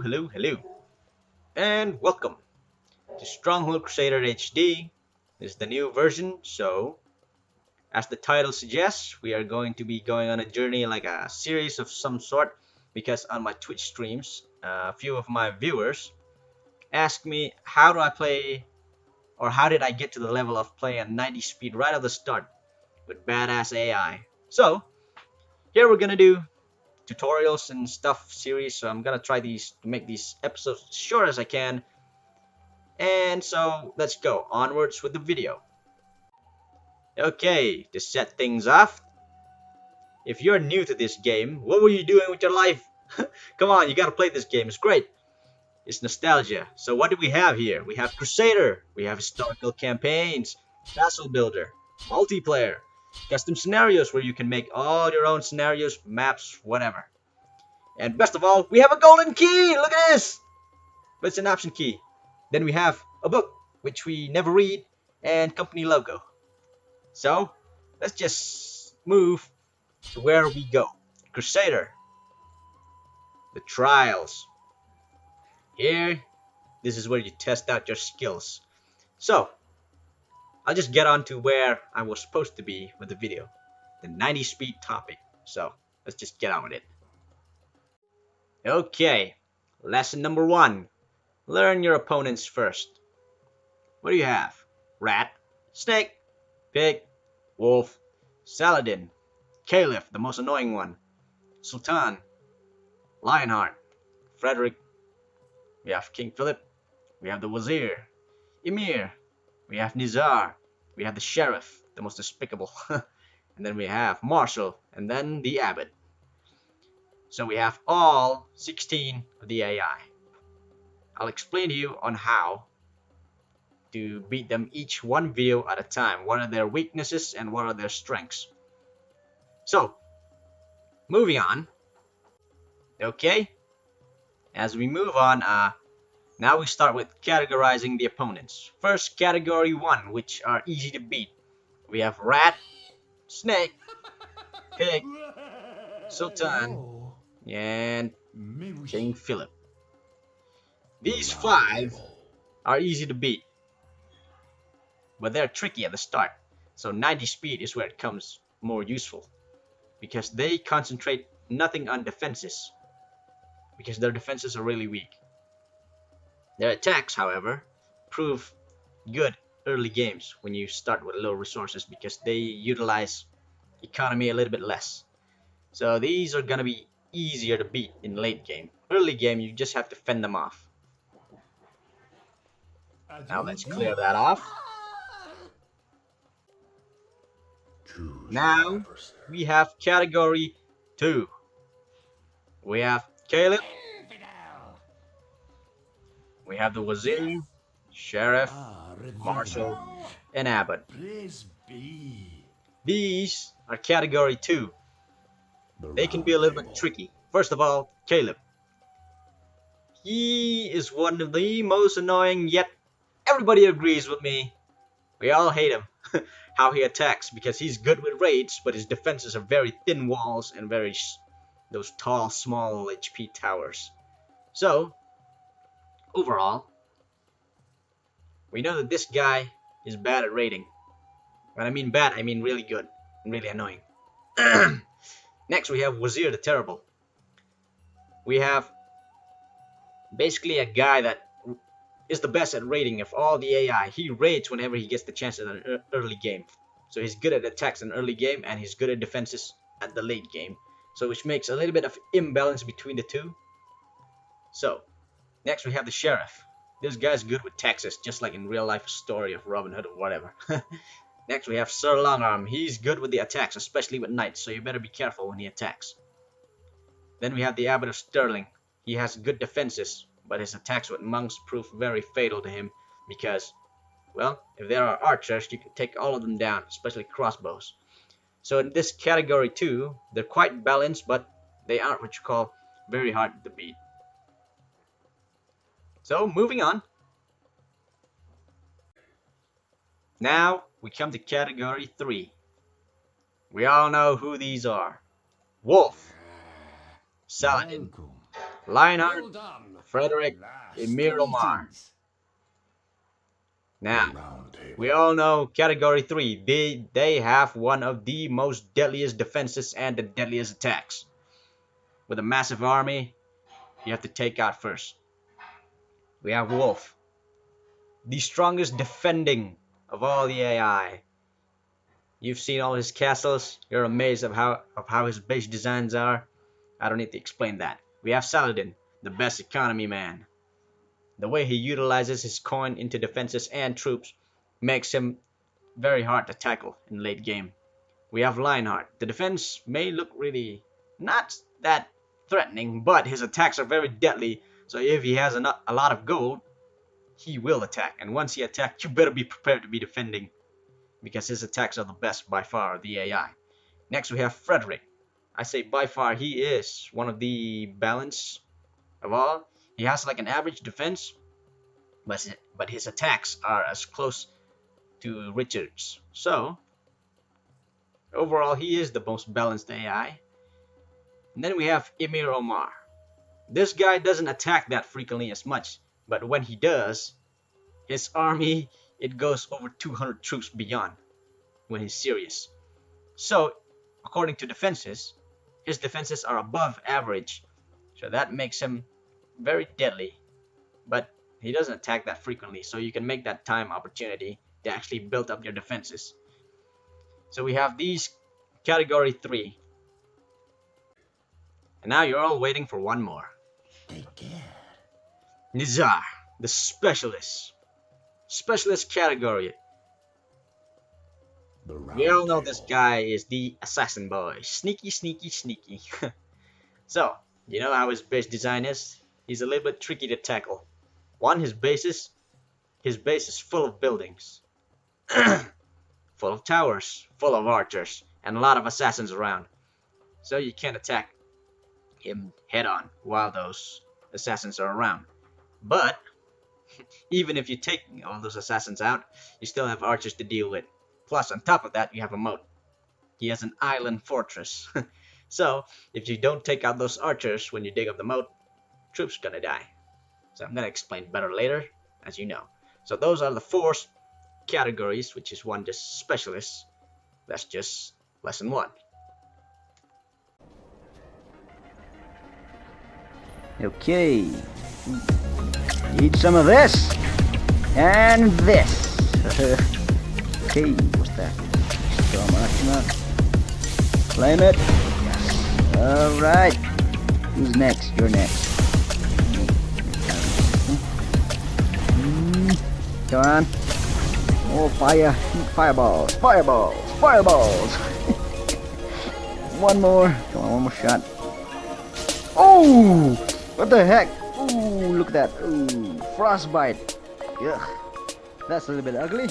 Hello, and welcome to Stronghold Crusader HD. This is the new version, so as the title suggests, we are going to be going on a journey like a series of some sort because on my Twitch streams, a few of my viewers asked me how do I play or how did I get to the level of playing at 90 speed right at the start with badass AI. So, here we're gonna do tutorials and stuff series, so I'm gonna try to make these episodes as short as I can. And so let's go onwards with the video. Okay, to set things off, if you're new to this game, what were you doing with your life? Come on, you gotta play this game, it's great. It's nostalgia. So what do we have here? We have Crusader, we have historical campaigns, castle builder, multiplayer, custom scenarios where you can make all your own scenarios, maps, whatever. And best of all, we have a golden key! Look at this! But it's an option key. Then we have a book, which we never read, and company logo. So, let's just move to where we go. Crusader. The trials. Here, this is where you test out your skills. So, I'll just get on to where I was supposed to be with the video. The 90 speed topic. So, let's just get on with it. Okay, lesson number 1. Learn your opponents first. What do you have? Rat, snake, pig, wolf, Saladin, Caliph, the most annoying one, Sultan, Lionheart, Frederick, we have King Philip, we have the Wazir, Emir, we have Nizar, we have the Sheriff, the most despicable, and then we have Marshal, and then the Abbot. So we have all 16 of the AI. I'll explain to you on how to beat them each one video at a time. What are their weaknesses and what are their strengths. So, moving on. Okay, as we move on, now we start with categorizing the opponents. First, category 1, which are easy to beat. We have Rat, Snake, Pig, Sultan, and King Philip. These 5 are easy to beat, but they're tricky at the start. So 90 speed is where it comes more useful, because they concentrate nothing on defenses, because their defenses are really weak. Their attacks, however, prove good early games when you start with low resources, because they utilize economy a little bit less. So these are gonna be easier to beat in late game. Early game, you just have to fend them off. Now let's clear that off. Now we have category 2. We have Caliph, we have the Wazir, Sheriff, Marshal, and Abbot. These are category 2. They can be a little bit tricky. First of all, Caliph. He is one of the most annoying, yet everybody agrees with me. We all hate him. How he attacks, because he's good with raids, but his defenses are very thin walls and very those tall, small HP towers. So, overall, we know that this guy is bad at raiding. When I mean bad, I mean really good and really annoying. Next, we have Wazir the Terrible. We have basically a guy that is the best at raiding of all the AI. He raids whenever he gets the chance in an early game. So he's good at attacks in early game, and he's good at defenses at the late game. So which makes a little bit of imbalance between the two. So, next we have the Sheriff. This guy's good with taxes, just like in real life story of Robin Hood or whatever. Next we have Sir Longarm. He's good with the attacks, especially with knights, so you better be careful when he attacks. Then we have the Abbot of Stirling. He has good defenses, but his attacks with monks prove very fatal to him because, well, if there are archers, you can take all of them down, especially crossbows. So in this category 2, they're quite balanced, but they aren't what you call very hard to beat. So moving on. Now we come to category 3. We all know who these are. Wolf, Saladin, Lionheart, Well done. Frederick, Last Emir Omar. greetings. Now, we all know Category 3. They have one of the most deadliest defenses and the deadliest attacks. With a massive army, you have to take out first. We have Wolf, the strongest defending of all the AI. You've seen all his castles. You're amazed of how his base designs are. I don't need to explain that. We have Saladin, the best economy man. The way he utilizes his coin into defenses and troops makes him very hard to tackle in late game. We have Lionheart. The defense may look really not that threatening, but his attacks are very deadly. So if he has a lot of gold, he will attack. And once he attacks, you better be prepared to be defending, because his attacks are the best by far of the AI. Next we have Frederick. I say by far he is one of the balanced of all. He has like an average defense, but his attacks are as close to Richard's. So overall he is the most balanced AI. And then we have Emir Omar. This guy doesn't attack that frequently as much, but when he does, his army, it goes over 200 troops beyond when he's serious. So according to defenses, his defenses are above average, so that makes him very deadly. But he doesn't attack that frequently, so you can make that time opportunity to actually build up your defenses. So we have these Category 3. And now you're all waiting for one more. Take care. Nizar, the specialist. Specialist category. We all know this guy is the assassin boy. Sneaky, sneaky, sneaky. So, you know how his base design is? He's a little bit tricky to tackle. One, his base is full of buildings. Full of towers, full of archers, and a lot of assassins around. So you can't attack him head on while those assassins are around. But even if you take all those assassins out, you still have archers to deal with. Plus, on top of that, you have a moat. He has an island fortress. So if you don't take out those archers when you dig up the moat, troops are gonna die. So I'm gonna explain better later, as you know. So those are the 4 categories, which is one just specialist. That's just lesson 1. Okay. Need some of this and this. Okay, what's that? So much. Claim it. Yes. Alright. Who's next? You're next. Come on. Oh, fire. Fireballs. One more. Come on, one more shot. Oh! What the heck? Ooh, look at that. Ooh, frostbite. Ugh. That's a little bit ugly.